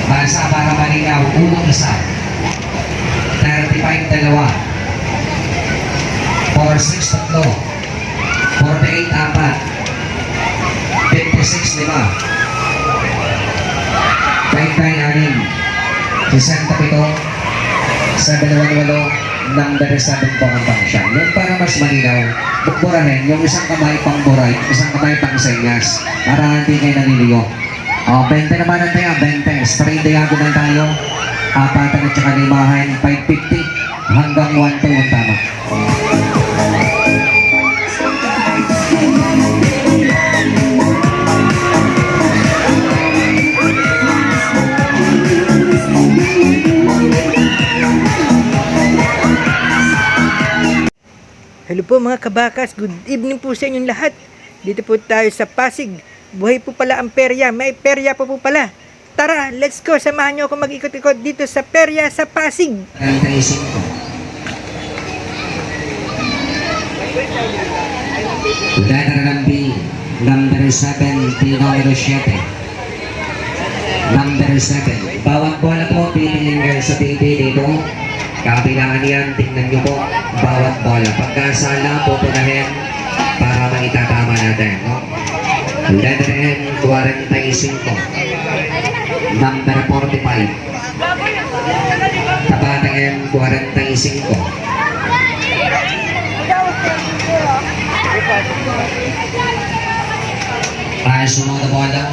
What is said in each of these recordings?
Basa para malinaw, unang isa 35 dalawa 46 tatlo 48 apat 56 lima 29 67 718 number 7 po ang function. Yung para mas malinaw, bukburahin yung isang kamay pang buray, isang kamay pang senyas para hindi kayo naliliyo. 20 naman ang tayo, 20. Straight diagonal tayo. Apatan at saka limahan, 550 hanggang 1 to yung tama. Hello po mga kabakas, good evening po sa inyong lahat. Dito po tayo sa Pasig. Buhay po pala ang perya, may perya po pala. Tara, let's go, samahan nyo ako mag-ikot-ikot dito sa perya sa Pasig. Letter ng B, number 7, numero 7. Number 7. Bawat bola po, pipilin kayo sa TV dito. Kabilaan yan, tingnan nyo po. Bawat bola. Pagkasala po punahin para maitatama natin. No? Letter N, 45. Number 45. Tapatang M, 45. Sunod na bola.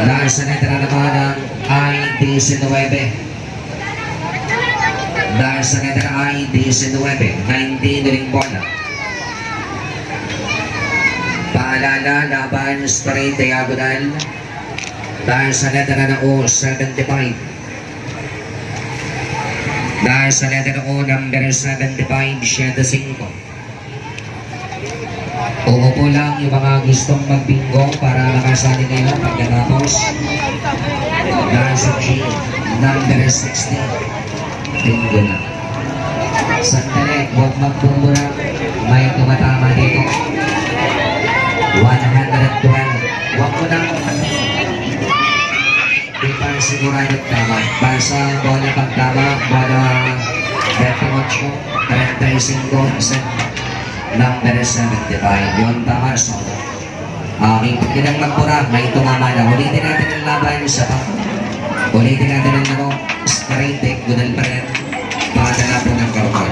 Dahil sa letra na bola ay 19. Dahil sa letra ay 19. 19 ring bola. Paalala, laban straight diagonal. Dahil sa letra na O, 75. Dahil sa letra O, number 75, 75. Uupo lang yung mga gustong magbingo para makasali kayo pagkatapos. Dahil sa G, number 60. Bingo na. Sandali, huwag magpumura. May tumatama dito. 112. Huwag mo nang di pa sigurado tama. Basta bola pagtama, bola 28, 35, number 75. Yun tama. So, ilang magpura, may tumama na. Ulitin natin ang laban sa ulitin natin ang straight deck, gunal pa rin. Pakadala po ng karton.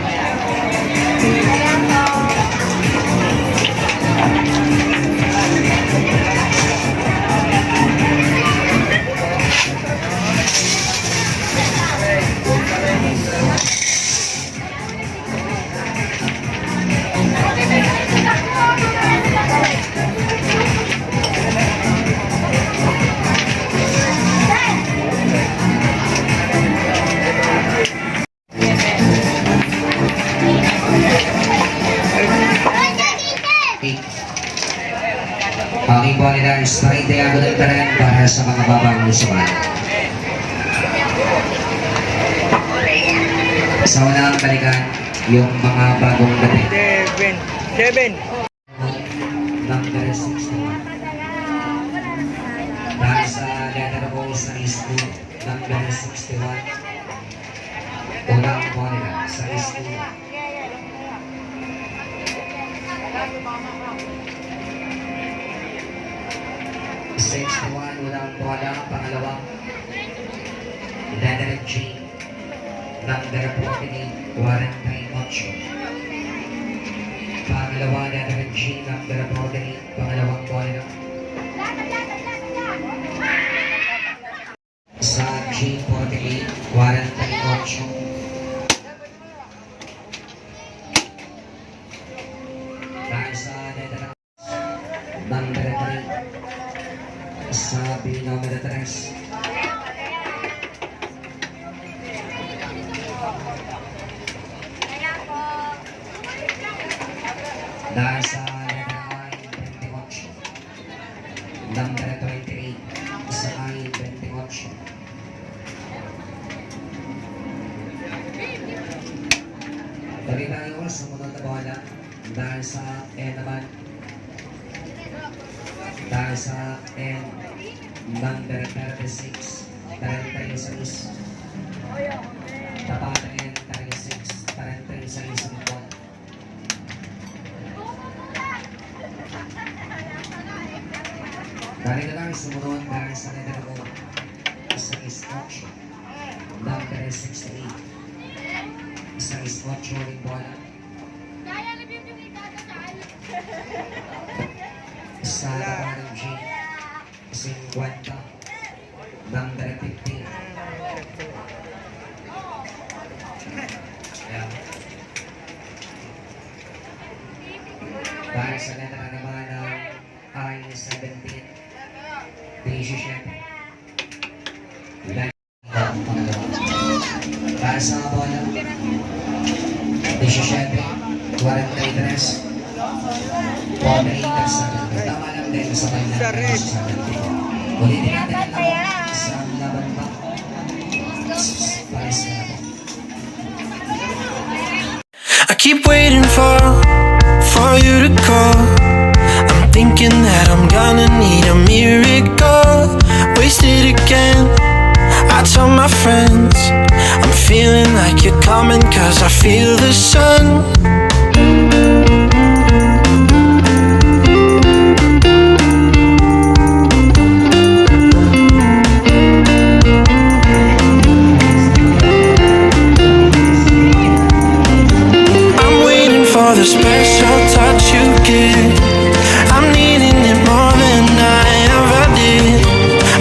Ang iba nila straight diagonal pa rin para sa mga babang lusuman. Sa unang balikan, yung mga bagong dating. 7. Number 60. number 61. Unang bola sa school. 61, unang bola, pangalawang Leonard G. Number 48, 48. Pangalawa, Leonard G. Number 48, pangalawang bola. Sa G48, 48. Dahil sa Netherlands, number 3. Sa binomero 3. Dahil sa letter I, 28. Number 28. Sa I, 28. Dali tayo sa munod na bola. Dahil sa N naman. Dahil sa N, number 36. 36. Tapat N, 36. 36 ang bola. Dahil na lang sumunod dahil sa letter O. Isang instruction. Number 68. Isang instruction rin bola. Sa tawaran G. 50. Number 15. Ayan. Dahil sa letter na naman ng I-17. 17. Dahil sa bola, 17, 43, Pomerators sa tama lang din sa kanya. Sa red. Ulitin natin ang laban sa laban pa. Pares na ako. I keep waiting for you to call. I'm thinking that I'm gonna need a miracle. Wasted again. I tell my friends I'm feeling like you're coming, 'cause I feel the sun. I'm waiting for the special touch you give. I'm needing it more than I ever did.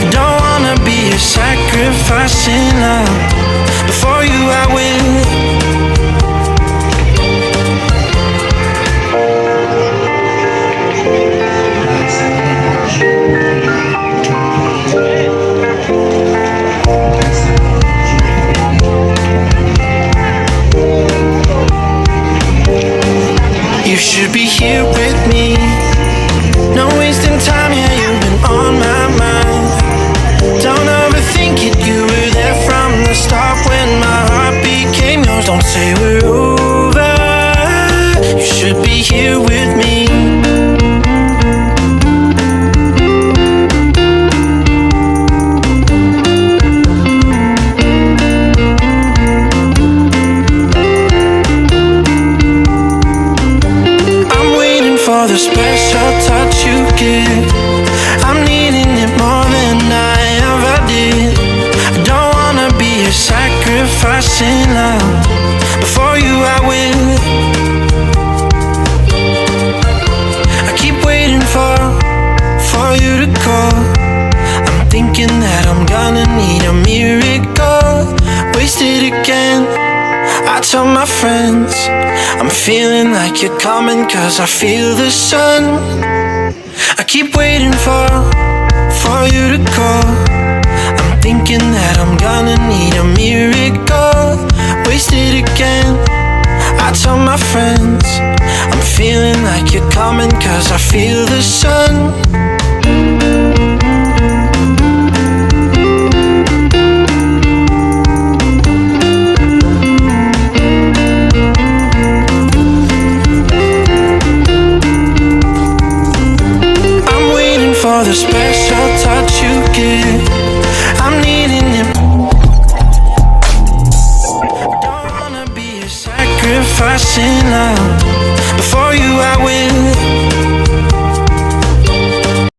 I don't wanna be a sacrificing love. Before you I will. Dahil sa letter G. You should be here with me. No wasting time, yeah, you've been on my mind. Don't overthink it, you were there from the start when my heart became yours. Don't say we're over. You should be here with me. I'm waiting for the special touch you give. I'm needing it more than I ever did. I don't wanna be a sacrificing love. Before you I will. I keep waiting for you to call. I'm thinking that I'm gonna need a miracle. Wasted again. I tell my friends I'm feeling like you're coming, 'cause I feel the sun. I keep waiting for you to call. I'm thinking that I'm gonna need a miracle. Wasted again. I tell my friends I'm feeling like you're coming, 'cause I feel the sun. I'm waiting for the special touch you give. I'm needing it. listen loud before you